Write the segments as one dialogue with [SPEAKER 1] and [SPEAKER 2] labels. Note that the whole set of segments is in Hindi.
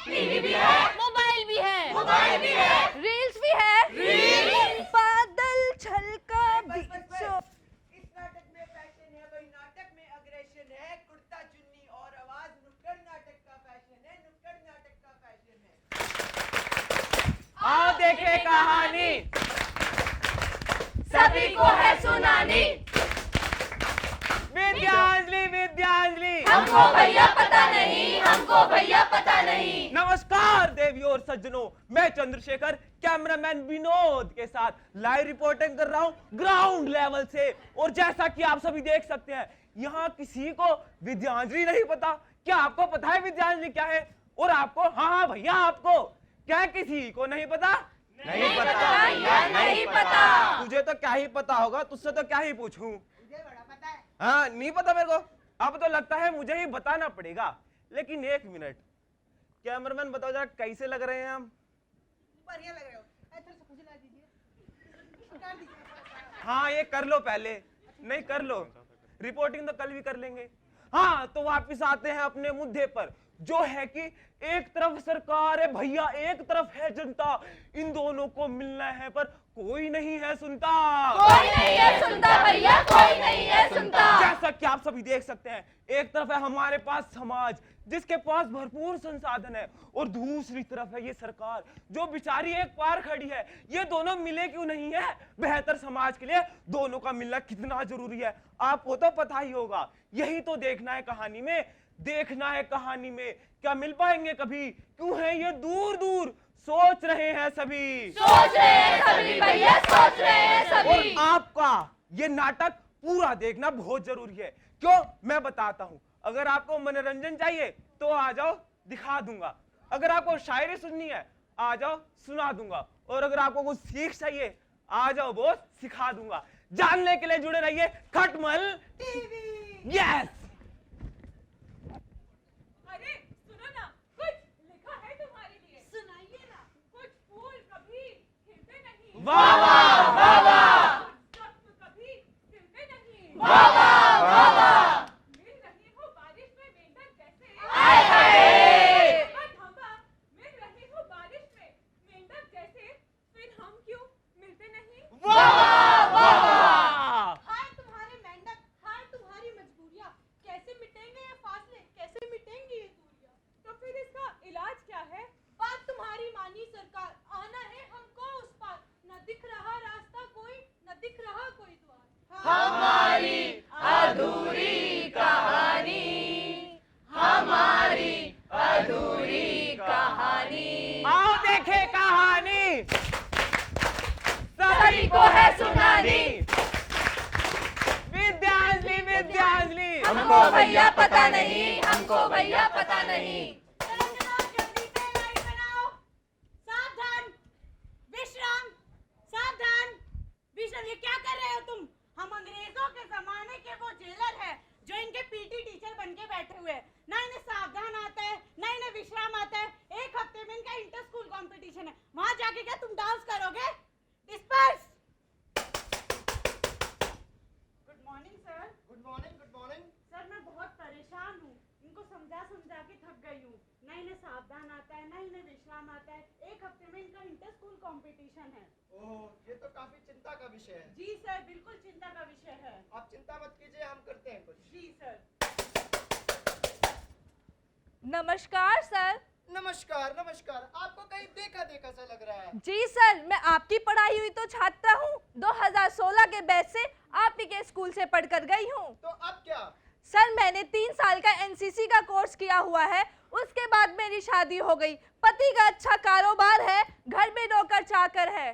[SPEAKER 1] टीवी भी है, मोबाइल भी है, रील्स भी है, बादल छलका बीचों।
[SPEAKER 2] इस नाटक में फैशन है भाई, नाटक में अग्रेशन है, कुर्ता चुन्नी और आवाज नुक्कड़ नाटक का फैशन है, नुक्कड़ नाटक का फैशन है।
[SPEAKER 3] आओ देखे कहानी,
[SPEAKER 1] सभी को है सुनानी।
[SPEAKER 3] विद्यांजलि विद्यांजलि,
[SPEAKER 1] हमको भैया पता नहीं, हमको भैया पता नहीं।
[SPEAKER 3] नमस्कार देवियों और सज्जनों, मैं चंद्रशेखर कैमरामैन विनोद के साथ लाइव रिपोर्टिंग कर रहा हूं ग्राउंड लेवल से। और जैसा कि आप सभी देख सकते हैं, यहाँ किसी को विद्यांजलि नहीं पता। क्या आपको पता है विद्यांजलि क्या है? और आपको? हाँ भैया, आपको क्या किसी को नहीं पता?
[SPEAKER 1] नहीं पता भैया, नहीं पता।
[SPEAKER 3] तुझे तो क्या ही पता होगा, तुझसे तो क्या ही पूछूं।
[SPEAKER 2] मुझे बड़ा पता है।
[SPEAKER 3] हाँ, नहीं पता मेरे को। अब तो लगता है मुझे ही बताना पड़ेगा। लेकिन एक मिनट, कैमरामैन बताओ जरा कैसे लग रहे हैं हम?
[SPEAKER 2] बढ़िया लग रहे हो। थोड़ा सा खुजला दीजिए। कर दीजिए।
[SPEAKER 3] हाँ, ये कर लो पहले। नहीं, कर लो। रिपोर्टिंग तो कल भी कर लेंगे। हाँ, तो वापिस आते हैं अपने मुद्दे पर, जो है कि एक तरफ सरकार है भैया, एक तरफ है जनता। इन दोनों को मिलना है पर कोई नहीं है सुनता।
[SPEAKER 1] कोई नहीं है सुनता भैया, कोई नहीं है सुनता।
[SPEAKER 3] जैसा कि आप सभी देख सकते हैं, एक तरफ है हमारे पास समाज जिसके पास भरपूर संसाधन है, और दूसरी तरफ है ये सरकार जो बेचारी एक पार खड़ी है। ये दोनों मिले क्यों नहीं है? बेहतर समाज के लिए दोनों का मिलना कितना जरूरी है आपको तो पता ही होगा। यही तो देखना है कहानी में, देखना है कहानी में। क्या मिल पाएंगे कभी? क्यों है ये दूर दूर? सोच रहे हैं सभी,
[SPEAKER 1] सोच रहे हैं सभी भैया, सोच रहे हैं सभी।
[SPEAKER 3] और आपका ये नाटक पूरा देखना बहुत जरूरी है। क्यों? मैं बताता हूं। अगर आपको मनोरंजन चाहिए तो आ जाओ, दिखा दूंगा। अगर आपको शायरी सुननी है, आ जाओ, सुना दूंगा। और अगर आपको कुछ सीख चाहिए, आ जाओ, वो सिखा दूंगा। जानने के लिए जुड़े रहिए खटमल टीवी। यस।
[SPEAKER 4] अरे सुनो ना, कुछ लिखा है तुम्हारे लिए, सुनाइए ना। कुछ फूल कभी खिलते नहीं,
[SPEAKER 3] वाह वाह वाह वाह,
[SPEAKER 4] दरख्त कभी खिलते नहीं,
[SPEAKER 3] वाह वाह वाह वाह,
[SPEAKER 4] मिल रही हो बारिश में मेंढक जैसे,
[SPEAKER 1] आए हाय।
[SPEAKER 4] धब्बा मिल रही हो बारिश में मेंढक जैसे, फिर हम क्यों मिलते नहीं?
[SPEAKER 3] वाह वाह वाह वाह।
[SPEAKER 4] हाय तुम्हारे मेंढक, हाय तुम्हारी मजबूरियां, कैसे मिटेंगे ये फासले, कैसे मिटेंगी ये दूरियां? तो फिर इसका इलाज क्या है? बात तुम्हारी मानी सरकार, आना है हमको उस पार, न दिख रहा रास्ता कोई, न दिख रहा कोई द्वार।
[SPEAKER 1] हमारी अधूरी कहानी, हमारी अधूरी कहानी।
[SPEAKER 3] आओ देखे कहानी,
[SPEAKER 1] सभी को है सुनानी।
[SPEAKER 3] विद्यांजलि विद्यांजलि,
[SPEAKER 1] हमको भैया पता नहीं, हमको भैया पता नहीं।
[SPEAKER 4] जल्दी से लाइन बनाओ। सावधान, विश्राम, सावधान, विश्राम। ये क्या कर रहे हो तुम? हम अंग्रेजों के जमाने के वो जेलर हैं जो इनके पीटी टीचर बन के बैठे हुए हैं। ना इन्हें सावधान आता है, ना इन्हें विश्राम आता है। एक हफ्ते में इनका इंटर स्कूल कंपटीशन है, वहां जाके क्या तुम डांस करोगे? Disperse. Good morning sir.
[SPEAKER 5] Good morning, good morning.
[SPEAKER 4] Sir मैं बहुत परेशान हूँ, इनको समझा समझा के थक गई हूँ। ना इन्हें सावधान आता है, ना इन्हें विश्राम आता है। एक हफ्ते में इनका इंटर स्कूल कंपटीशन है।
[SPEAKER 5] ओह, ये तो काफी चिंता का विषय है।
[SPEAKER 4] जी सर, बिल्कुल चिंता का विषय है।
[SPEAKER 5] आप चिंता मत कीजिए, हम करते हैं कुछ।
[SPEAKER 4] जी सर।
[SPEAKER 1] नमस्कार सर।
[SPEAKER 5] नमस्कार नमस्कार। आपको कहीं देखा देखा सा लग रहा है।
[SPEAKER 1] जी सर, मैं आपकी पढ़ाई हुई तो छात्रा हूँ। 2016 के बैच से आप ही के स्कूल से पढ़कर गई हूँ।
[SPEAKER 5] तो अब क्या?
[SPEAKER 1] सर मैंने 3 साल का एनसीसी का कोर्स किया हुआ है। उसके बाद मेरी शादी हो गई। पति का अच्छा कारोबार है, घर में नौकर चाकर है।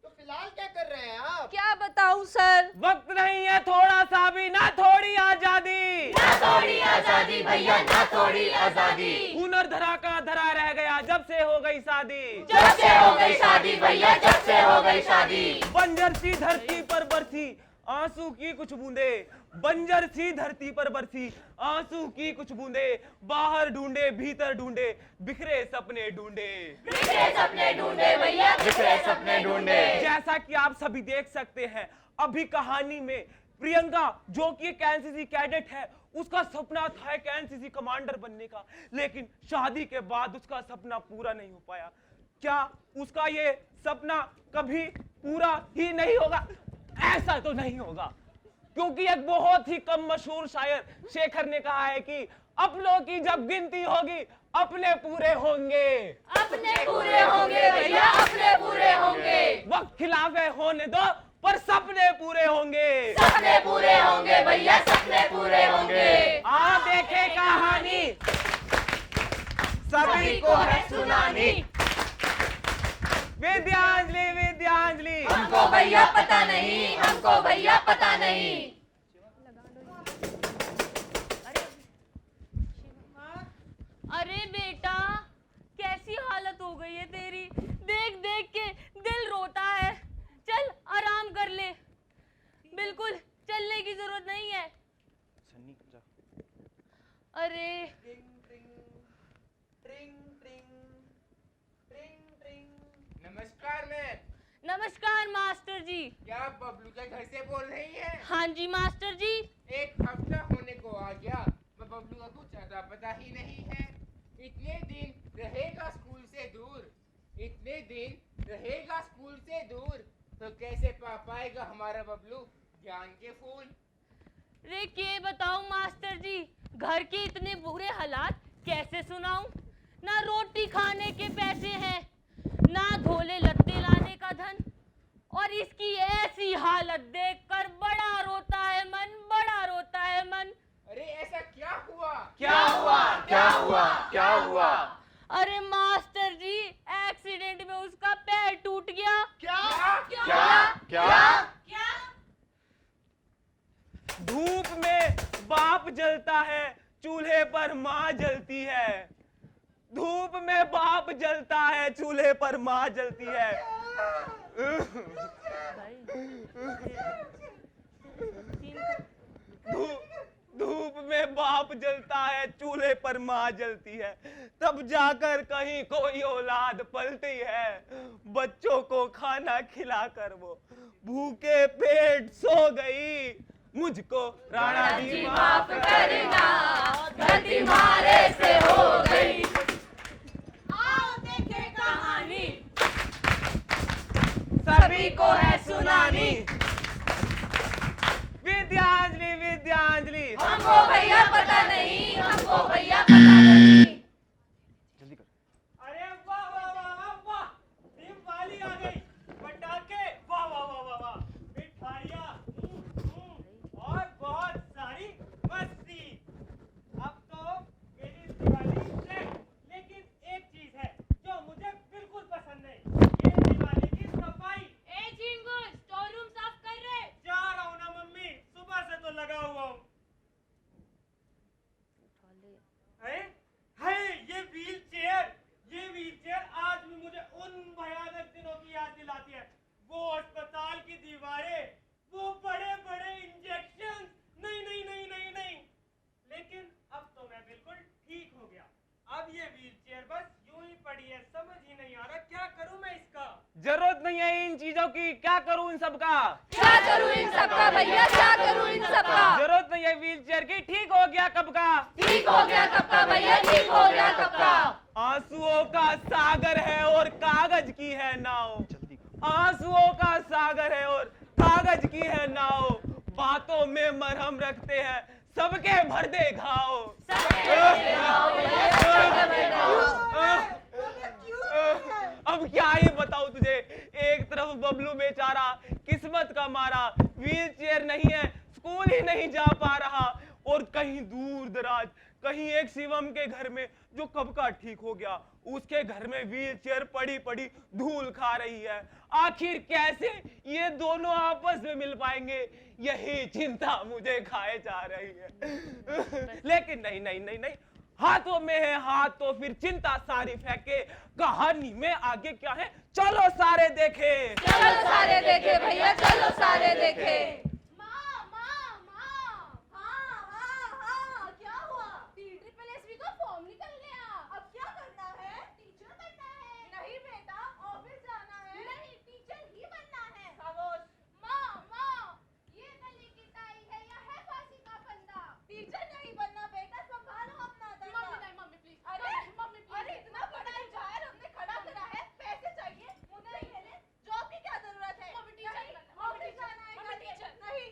[SPEAKER 5] तो फिलहाल क्या कर रहे हैं आप?
[SPEAKER 1] क्या बताऊं सर?
[SPEAKER 3] वक्त नहीं है थोड़ा सा भी, ना थोड़ी आजादी,
[SPEAKER 6] ना थोड़ी आजादी भैया, ना थोड़ी आजादी।
[SPEAKER 3] हुनर धरा का धरा रह गया जब से हो गई शादी,
[SPEAKER 6] जब से हो गई शादी भैया, जब से हो गई शादी।
[SPEAKER 3] बंजर सी धरती पर बरसी आंसू की कुछ बूंदे, बंजर सी धरती पर बरसी आंसू की कुछ बूंदे, बाहर ढूंढे भीतर ढूंढे, बिखरे सपने ढूंढे,
[SPEAKER 6] बिखरे सपने ढूंढे भैया, बिखरे सपने ढूंढे।
[SPEAKER 3] जैसा कि आप सभी देख सकते हैं अभी कहानी में प्रियंका जो कि एक एनसीसी कैडेट है, उसका सपना था एक एनसीसी कमांडर बनने का, लेकिन शादी के बाद उसका सपना पूरा नहीं हो पाया। क्या उसका ये सपना कभी पूरा ही नहीं होगा? ऐसा तो नहीं होगा, क्योंकि एक बहुत ही कम मशहूर शायर शेखर ने कहा है कि अपनों की जब गिनती होगी अपने पूरे होंगे,
[SPEAKER 6] अपने पूरे होंगे भैया, अपने पूरे होंगे।
[SPEAKER 3] वक्त खिलाफे होने दो पर सपने पूरे होंगे,
[SPEAKER 6] सपने पूरे होंगे भैया, सपने पूरे होंगे।
[SPEAKER 3] आ देखे कहानी सभी को है सुनानी। विद्यांजलि विद्यांजलि,
[SPEAKER 6] हमको भैया पता नहीं, हमको भैया पता नहीं।
[SPEAKER 1] अरे बेटा, कैसी हालत हो गई है तेरी? देख देख के दिल रोता है। चल आराम कर ले, बिल्कुल चलने की जरूरत नहीं है। अरे
[SPEAKER 2] नमस्कार मैम।
[SPEAKER 1] नमस्कार मास्टर जी।
[SPEAKER 2] क्या आप बबलू के घर से बोल रही हैं?
[SPEAKER 1] हाँ जी मास्टर जी।
[SPEAKER 2] एक हफ्ता होने को आ गया, पर बबलू का कुछ अता पता ही नहीं है। इतने दिन रहेगा स्कूल से दूर, इतने दिन रहेगा स्कूल से दूर, तो कैसे पा पाएगा हमारा बबलू ज्ञान के फूल?
[SPEAKER 1] रे के बताऊं मास्टर जी, घर के इतने बुरे हालात कैसे सुनाऊं? ना रोटी खाने के पैसे हैं, ना धोले लत्ते लाने का धन, और इसकी ऐसी हालत देखकर बड़ा रोता है मन, बड़ा रोता है मन।
[SPEAKER 2] अरे ऐसा क्या हुआ?
[SPEAKER 3] क्या हुआ?
[SPEAKER 6] क्या हुआ? क्या हुआ?
[SPEAKER 1] अरे मास्टर जी, एक्सीडेंट में उसका पैर टूट गया।
[SPEAKER 5] क्या?
[SPEAKER 6] क्या?
[SPEAKER 3] धूप में बाप जलता है, चूल्हे पर माँ जलती है। धूप में बाप जलता है, चूल्हे पर माँ जलती है। धूप में बाप जलता है, चूल्हे पर माँ जलती है, तब जाकर कहीं कोई औलाद पलती है। बच्चों को खाना खिलाकर वो भूखे पेट सो गई। मुझको राणा जी माफ
[SPEAKER 6] करना, गलती मारे से हो गई।
[SPEAKER 4] आओ देखे कहानी,
[SPEAKER 3] सभी को है सुनानी। विद्यांजलि विद्यांजलि,
[SPEAKER 6] हमको भैया पता नहीं, हमको भैया पता नहीं।
[SPEAKER 3] जल्दी कर।
[SPEAKER 7] अरे वाह वाह वाह वाह वाह, दिवाली आ गई, पटाखे वाह वाह वाह वाह वाह, मिठाइयाँ और बहुत सारी मस्ती। अब तो मेरी दिवाली है, लेकिन एक चीज है जो मुझे बिल्कुल पसंद नहीं, ये दिवाली की सफाई।
[SPEAKER 1] ए झिंगू, स्टोर रूम साफ कर रहे।
[SPEAKER 7] जा रहा हूँ ना मम्मी, सुबह से तो लगा हुआ हूँ। है ये व्हील चेयर आज भी मुझे उन भयानक दिनों की याद दिलाती है। वो अस्पताल की दीवारें, वो बड़े बड़े इंजेक्शन, नहीं नहीं नहीं नहीं नहीं। लेकिन अब तो मैं बिल्कुल ठीक हो गया। अब ये व्हील चेयर बस यूं ही पड़ी है, समझ ही नहीं आ रहा क्या करूं मैं इसका।
[SPEAKER 3] जरूरत नहीं है इन चीजों की, क्या करूं इन सबका?
[SPEAKER 1] क्या करूं इन सबका भैया, क्या करूं इन सबका?
[SPEAKER 3] जरूरत नहीं है व्हील चेयर की, ठीक हो गया कब का?
[SPEAKER 6] ठीक हो गया कब का भैया, ठीक हो गया कब का।
[SPEAKER 3] आंसुओं का सागर है और कागज की है नाव। आंसुओं का सागर है और कागज की है नाव। बातों में मरहम रखते हैं, सबके भर दे घाव। अब क्या ही बताऊं तुझे, एक तरफ बबलू बेचारा किस्मत का मारा, व्हील चेयर नहीं है, स्कूल ही नहीं जा पा रहा, और कहीं दूर दराज कहीं एक शिवम के घर में जो कब का ठीक हो गया, उसके घर में व्हील चेयर पड़ी पड़ी धूल खा रही है। आखिर कैसे ये दोनों आपस में मिल पाएंगे, यही चिंता मुझे खाए जा रही है। लेकिन नहीं नहीं नहीं नहीं, हाथों में है हाथ तो फिर चिंता सारी फेंके। कहानी में आगे क्या है, चलो सारे देखे।
[SPEAKER 6] चलो सारे देखे भैया, चलो सारे देखे।
[SPEAKER 4] क्या हुआ? TSSB का फॉर्म निकल गया। अब क्या करना है? टीचर बनना है। नहीं बेटा, ऑफिस जाना है। नहीं, टीचर ही बनना है। खामोश। माँ, ये गले की टाई है या है फांसी का फंदा? टीचर नहीं बनना बेटा, संभालो अपना धंधा। Mummy please. अरे इतना बड़ा इजहार हमने खड़ा करा है, पैसे चाहिए, मुझे नहीं है, जॉब की क्या जरूरत है? मम्मी टीचर ऑफिस जाना है। मम्मी टीचर नहीं।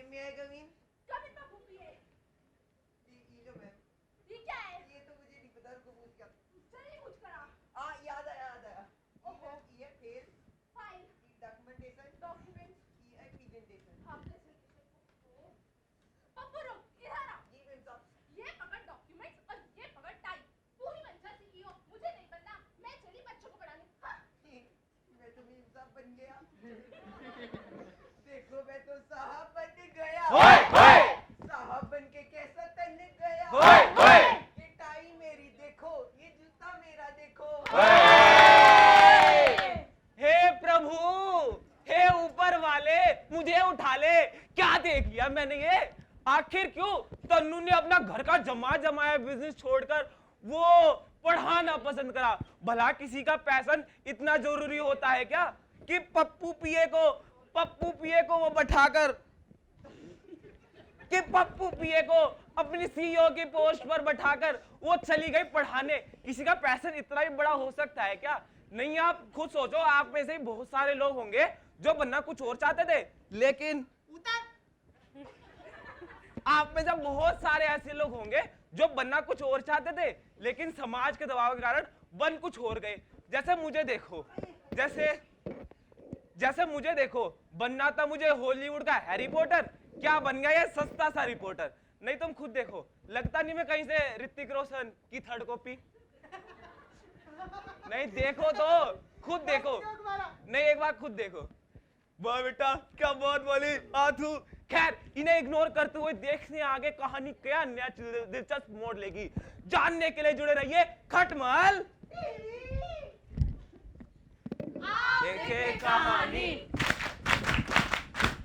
[SPEAKER 5] May I come in?
[SPEAKER 4] कब इतना भूखी है?
[SPEAKER 5] ये जो मैम,
[SPEAKER 4] ये क्या है?
[SPEAKER 5] ये तो मुझे नहीं पता, उसको पूछ क्या।
[SPEAKER 4] चलिए कुछ करा।
[SPEAKER 5] याद आया।
[SPEAKER 4] ओहो।
[SPEAKER 5] ये फेल,
[SPEAKER 4] फाइल,
[SPEAKER 5] डॉक्यूमेंटेशन,
[SPEAKER 4] डॉक्यूमेंट,
[SPEAKER 5] ये प्रेजेंटेशन।
[SPEAKER 4] आपने पप्पू रुक, इधर आ।
[SPEAKER 5] जी मैम साहब।
[SPEAKER 4] ये पकड़ डॉक्यूमेंट्स और ये पकड़ टाई। पूरी मंशा सीईओ, मुझे नहीं बनना, मैं चली बच्चों को पढ़ाने। हाँ।
[SPEAKER 5] मैं तो मैम साहब बन गया। देखो मैं तो साहब बन गया।
[SPEAKER 3] होए, होए।
[SPEAKER 5] साहब बन के कैसा तन गया।
[SPEAKER 3] होए, होए।
[SPEAKER 5] ये टाई मेरी देखो, ये जूता मेरा देखो।
[SPEAKER 3] हे प्रभु, हे ऊपर वाले, मुझे उठा ले। क्या देख लिया मैंने ये? आखिर क्यों तन्नू ने अपना घर का जमाया बिजनेस छोड़कर वो पढ़ाना पसंद करा? भला किसी का पैशन इतना जरूरी होता है क्या कि पप्पू पिए को वो बैठाकर, कि पप्पू पिए को अपनी सीईओ की पोस्ट पर बैठाकर वो चली गई पढ़ाने? किसी का पैशन इतना ही बड़ा हो सकता है क्या? नहीं, आप खुद सोचो, आप में से ही बहुत सारे लोग होंगे जो बनना कुछ और चाहते थे, लेकिन आप में से बहुत सारे ऐसे लोग होंगे जो बनना कुछ और चाहते थे, लेकिन समाज के दबाव के कारण बन कुछ और गए। जैसे मुझे देखो, बनना था मुझे हॉलीवुड का हैरी पॉटर, क्या बन गया ये सस्ता सा रिपोर्टर। नहीं, तुम खुद देखो, लगता नहीं मैं कहीं से ऋतिक रोशन की थर्ड कॉपी। नहीं, देखो तो खुद देखो। नहीं, एक बार खुद देखो। वाह बेटा, क्या बात बोली आथू। खैर, इन्हें इग्नोर करते हुए देखने आगे कहानी क्या नया दिलचस्प मोड़ लेगी, जानने के लिए जुड़े रहिए खटमल देखे कहानी,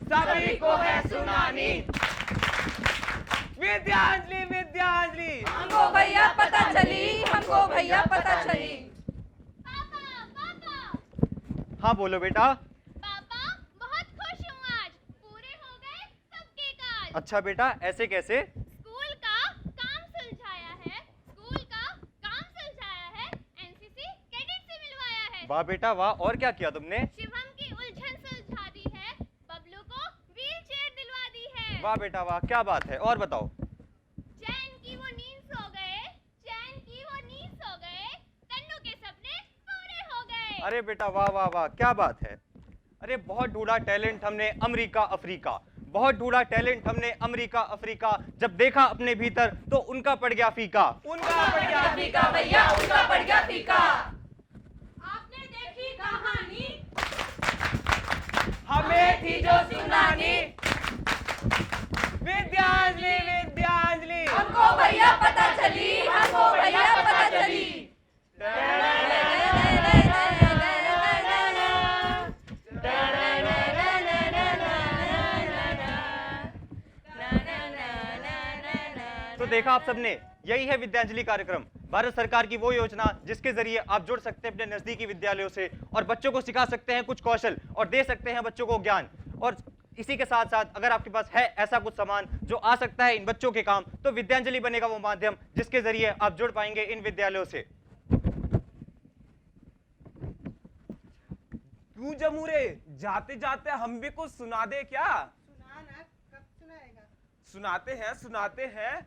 [SPEAKER 3] सभी को है सुनानी। विद्यांजलि
[SPEAKER 6] हमको भैया पता चली, हमको भैया पता चली।
[SPEAKER 4] पापा,
[SPEAKER 8] हाँ बोलो बेटा।
[SPEAKER 4] पापा, बहुत खुश हूँ आज, पूरे हो गए सबके काज।
[SPEAKER 8] अच्छा बेटा, ऐसे कैसे?
[SPEAKER 4] स्कूल का काम सुलझाया है, एनसीसी कैडेट से मिलवाया है।
[SPEAKER 8] वाह बेटा वाह, और क्या किया तुमने?
[SPEAKER 4] शिवम की उलझन सुलझा दी है, बबलू को व्हील चेयर दिलवा दी है।
[SPEAKER 8] वाह बेटा वाह, क्या बात है, और बताओ।
[SPEAKER 4] चैन की वो नींद सो गए, तन्नू के सपने पूरे हो गए।
[SPEAKER 8] अरे बेटा वाह वाह वाह, क्या बात है। अरे बहुत ढूंढा टैलेंट हमने अमेरिका अफ्रीका, बहुत ढूंढा टैलेंट हमने अमेरिका अफ्रीका, जब देखा अपने भीतर तो उनका पड़ गया फीका।
[SPEAKER 3] उनका पड़ गया
[SPEAKER 6] फीका भैया, उनका पड़ गया फीका।
[SPEAKER 4] आपने देखी कहानी,
[SPEAKER 3] हमें थी जो सुनानी। विद्यांजलि
[SPEAKER 6] हमको भैया पता चली, हमको भैया पता चली।
[SPEAKER 8] तो देखा आप सबने, यही है विद्यांजलि कार्यक्रम, भारत सरकार की वो योजना जिसके जरिए आप जुड़ सकते हैं अपने नजदीकी विद्यालयों से और बच्चों को सिखा सकते हैं कुछ कौशल और दे सकते हैं बच्चों को ज्ञान। और इसी के साथ साथ अगर आपके पास है ऐसा कुछ सामान जो आ सकता है इन बच्चों के काम, तो विद्यांजलि बनेगा वो माध्यम जिसके जरिए आप जुड़ पाएंगे इन विद्यालयों से।
[SPEAKER 3] क्यों जमूरे, जाते जाते हम भी कुछ सुना दे क्या?
[SPEAKER 5] सुनाना, कब सुनाएगा?
[SPEAKER 3] सुनाते हैं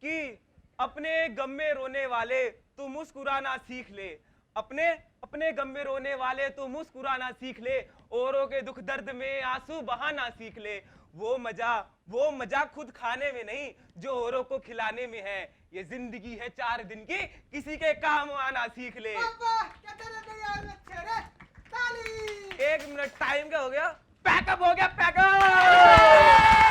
[SPEAKER 3] कि अपने गम में रोने वाले तू मुस्कुराना सीख ले, अपने गम में रोने वाले तू मुस्कुराना सीख ले, औरों के दुख दर्द में आंसू बहाना सीख ले। वो मजा खुद खाने में नहीं जो औरों को खिलाने में है। ये जिंदगी है 4 दिन की, किसी के काम आना सीख ले।
[SPEAKER 5] ताली।
[SPEAKER 3] 1 मिनट टाइम क्या हो गया? पैकअप हो गया, पैकअप।